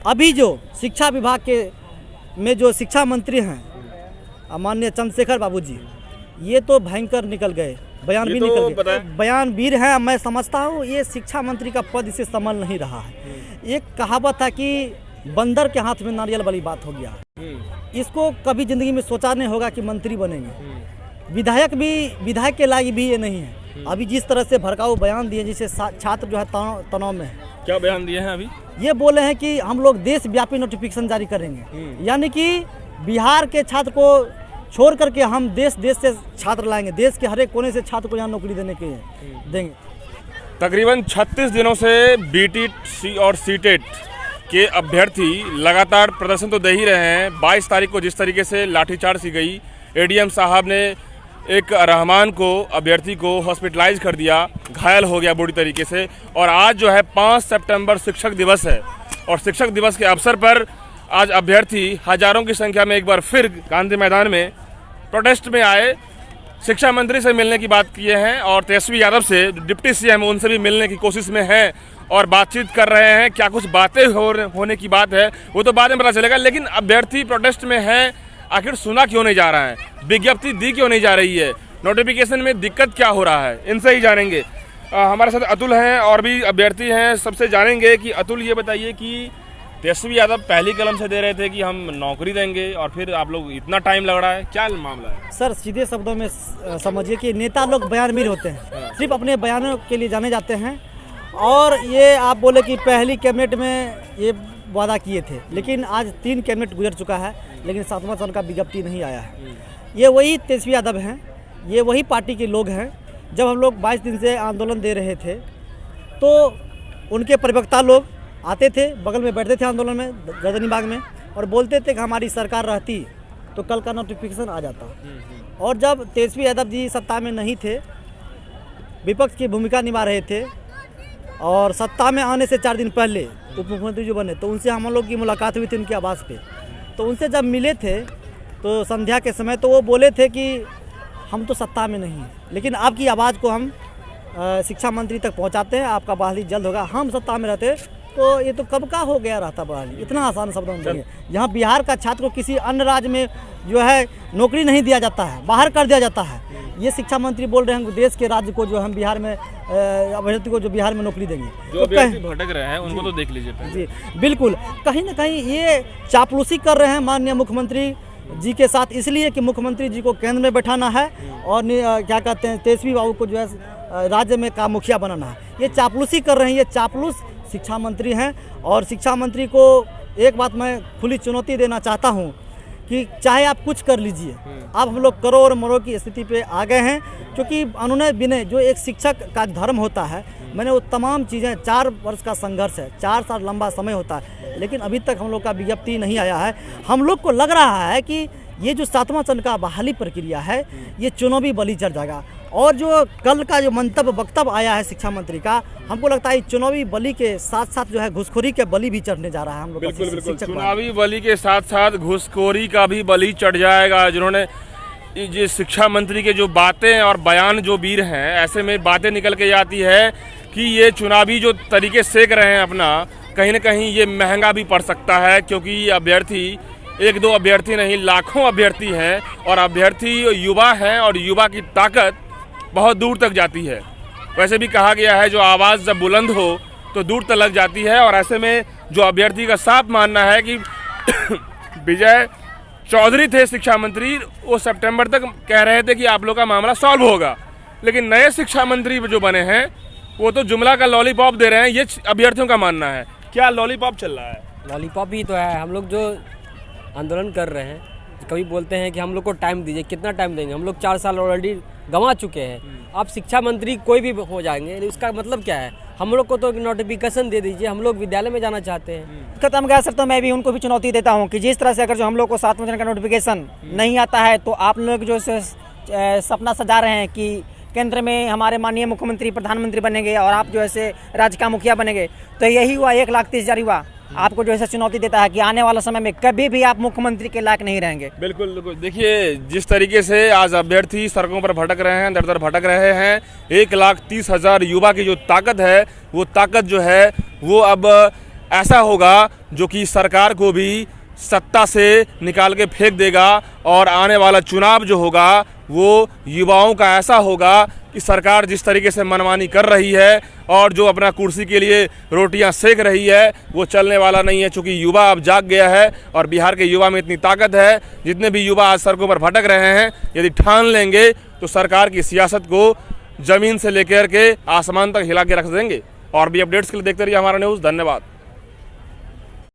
अभी जो शिक्षा विभाग के में जो शिक्षा मंत्री हैं माननीय चंद्रशेखर बाबू जी, ये तो भयंकर निकल गए, बयानवीर निकल गए, बयानवीर हैं। मैं समझता हूँ ये शिक्षा मंत्री का पद इसे संभल नहीं रहा है। एक कहावत है कि बंदर के हाथ में नारियल वाली बात हो गया। इसको कभी जिंदगी में सोचा नहीं होगा कि मंत्री बनेंगे। विधायक के लायक भी ये नहीं है। अभी जिस तरह से भड़काऊ बयान दिए, जिससे छात्र जो है तनाव में है। क्या बयान दिए हैं अभी? ये बोले हैं कि हम लोग देश व्यापी नोटिफिकेशन जारी करेंगे, यानी कि बिहार के छात्र को छोड़ करके हम देश से छात्र लाएंगे, देश के हर एक कोने से छात्र को यहाँ नौकरी देंगे। तकरीबन 36 दिनों से बीटीसी और सीटेट के अभ्यर्थी लगातार प्रदर्शन तो दे ही रहे हैं। 22 तारीख को जिस तरीके से लाठीचार्ज की गई, एडीएम साहब ने एक रहमान को, अभ्यर्थी को हॉस्पिटलाइज कर दिया, घायल हो गया बुरी तरीके से। और आज जो है 5 सितंबर शिक्षक दिवस है, और शिक्षक दिवस के अवसर पर आज अभ्यर्थी हजारों की संख्या में एक बार फिर गांधी मैदान में प्रोटेस्ट में आए, शिक्षा मंत्री से मिलने की बात किए हैं और तेजस्वी यादव से, डिप्टी सीएम, उनसे भी मिलने की कोशिश में हैं और बातचीत कर रहे हैं। क्या कुछ बातें होने की बात है वो तो बाद में पता चलेगा, लेकिन अभ्यर्थी प्रोटेस्ट में है। आखिर सुना क्यों नहीं जा रहा है, विज्ञप्ति दी क्यों नहीं जा रही है, नोटिफिकेशन में दिक्कत क्या हो रहा है, इनसे ही जानेंगे। हमारे साथ अतुल हैं और भी अभ्यर्थी हैं, सबसे जानेंगे कि अतुल ये बताइए कि तेजस्वी यादव पहली कलम से दे रहे थे कि हम नौकरी देंगे और फिर आप लोग इतना टाइम लग रहा है, क्या मामला है? सर सीधे शब्दों में समझिए कि नेता लोग बयानवीर होते हैं, सिर्फ अपने बयानों के लिए जाने जाते हैं। और ये आप बोले कि पहली कैबिनेट में ये वादा किए थे, लेकिन आज 3 कैबिनेट गुजर चुका है, लेकिन 7वां साल का विज्ञप्ति नहीं आया है। ये वही तेजस्वी यादव हैं, ये वही पार्टी के लोग हैं। जब हम लोग 22 दिन से आंदोलन दे रहे थे तो उनके प्रवक्ता लोग आते थे, बगल में बैठते थे आंदोलन में, गर्दनीबाग में, और बोलते थे कि हमारी सरकार रहती तो कल का नोटिफिकेशन आ जाता। और जब तेजस्वी यादव जी सत्ता में नहीं थे, विपक्ष की भूमिका निभा रहे थे, और सत्ता में आने से 4 दिन पहले उप मुख्यमंत्री जो बने, तो उनसे हम लोग की मुलाकात हुई थी उनके आवास पे। तो उनसे जब मिले थे तो संध्या के समय, तो वो बोले थे कि हम तो सत्ता में नहीं, लेकिन आपकी आवाज़ को हम शिक्षा मंत्री तक पहुंचाते हैं, आपका बहाली जल्द होगा। हम सत्ता में रहते तो ये तो कब का हो गया रहता बहाली, इतना आसान शब्दों में बोलिए। यहाँ बिहार का छात्र को किसी अन्य राज्य में जो है नौकरी नहीं दिया जाता है, बाहर कर दिया जाता है। ये शिक्षा मंत्री बोल रहे हैं देश के राज्य को जो हम बिहार में अभ्यर्थी को जो बिहार में नौकरी देंगे, जो अभ्यर्थी भटक रहे हैं उनको तो देख लीजिए। जी बिल्कुल, कहीं ना कहीं ये चापलूसी कर रहे हैं माननीय मुख्यमंत्री जी के साथ, इसलिए कि मुख्यमंत्री जी को केंद्र में बैठाना है और क्या कहते हैं तेजस्वी बाबू को जो है राज्य में का मुखिया बनाना है। ये चापलूसी कर रहे हैं, ये चापलूस शिक्षा मंत्री हैं। और शिक्षा मंत्री को एक बात मैं खुली चुनौती देना चाहता हूं कि चाहे आप कुछ कर लीजिए, अब हम लोग करो और मरो की स्थिति पे आ गए हैं, क्योंकि अनुनय विनय जो एक शिक्षक का धर्म होता है, मैंने वो तमाम चीज़ें, 4 वर्ष का संघर्ष है, 4 साल लंबा समय होता है, लेकिन अभी तक हम लोग का विज्ञप्ति नहीं आया है। हम लोग को लग रहा है कि ये जो 7वां चरण का बहाली प्रक्रिया है, ये चुनावी बलि चढ़ जाएगा। और जो कल का जो वक्तव्य आया है शिक्षा मंत्री का, हमको लगता है चुनावी बलि के साथ साथ जो है घुसखोरी के बलि भी चढ़ने जा रहा है हम लोग। बिल्कुल, चुनावी बलि के साथ साथ घुसखोरी का भी बलि चढ़ जाएगा। जिन्होंने ये शिक्षा मंत्री के जो बातें और बयान जो वीर हैं, ऐसे में बातें निकल के जाती है कि ये चुनावी जो तरीके सेक रहे हैं अपना, कहीं ना कहीं ये महंगा भी पड़ सकता है, क्योंकि अभ्यर्थी 1-2 अभ्यर्थी नहीं, लाखों अभ्यर्थी हैं, और अभ्यर्थी युवा हैं, और युवा की ताकत बहुत दूर तक जाती है। वैसे भी कहा गया है जो आवाज़ जब बुलंद हो तो दूर तक लग जाती है, और ऐसे में जो अभ्यर्थी का साफ मानना है कि विजय चौधरी थे शिक्षा मंत्री, वो सितंबर तक कह रहे थे कि आप लोग का मामला सॉल्व होगा, लेकिन नए शिक्षा मंत्री जो बने हैं वो तो जुमला का लॉलीपॉप दे रहे हैं, ये अभ्यर्थियों का मानना है। क्या लॉलीपॉप चल रहा है? लॉलीपॉप ही तो है। हम लोग जो आंदोलन कर रहे हैं, कभी बोलते हैं कि हम लोग को टाइम दीजिए, कितना टाइम देंगे, हम लोग 4 साल ऑलरेडी गंवा चुके हैं। आप शिक्षा मंत्री कोई भी हो जाएंगे, उसका मतलब क्या है? हम लोग को तो नोटिफिकेशन दे दीजिए, हम लोग विद्यालय में जाना चाहते हैं। खत्म कह सकता हूँ, मैं भी उनको भी चुनौती देता हूँ कि जिस तरह से अगर जो हम लोग को 7वें चरण का नोटिफिकेशन नहीं आता है, तो आप लोग जो सपना सजा रहे हैं कि केंद्र में हमारे माननीय मुख्यमंत्री प्रधानमंत्री बनेंगे और आप जो है राज्य का मुखिया बनेंगे, तो यही हुआ, 1,30,000 हुआ। आपको जो है चुनौती देता है कि आने वाला समय में कभी भी आप मुख्यमंत्री के लायक नहीं रहेंगे। बिल्कुल, देखिए जिस तरीके से आज अभ्यर्थी सड़कों पर भटक रहे हैं, दर दर भटक रहे हैं, 1,30,000 युवा की जो ताकत है, वो ताकत जो है वो अब ऐसा होगा जो कि सरकार को भी सत्ता से निकाल के फेंक देगा। और आने वाला चुनाव जो होगा वो युवाओं का ऐसा होगा कि सरकार जिस तरीके से मनमानी कर रही है और जो अपना कुर्सी के लिए रोटियां सेक रही है वो चलने वाला नहीं है। चूँकि युवा अब जाग गया है और बिहार के युवा में इतनी ताकत है, जितने भी युवा आज सड़कों पर भटक रहे हैं, यदि ठान लेंगे तो सरकार की सियासत को ज़मीन से लेकर के आसमान तक हिला के रख देंगे। और भी अपडेट्स के लिए देखते रहिए हमारा न्यूज़। धन्यवाद।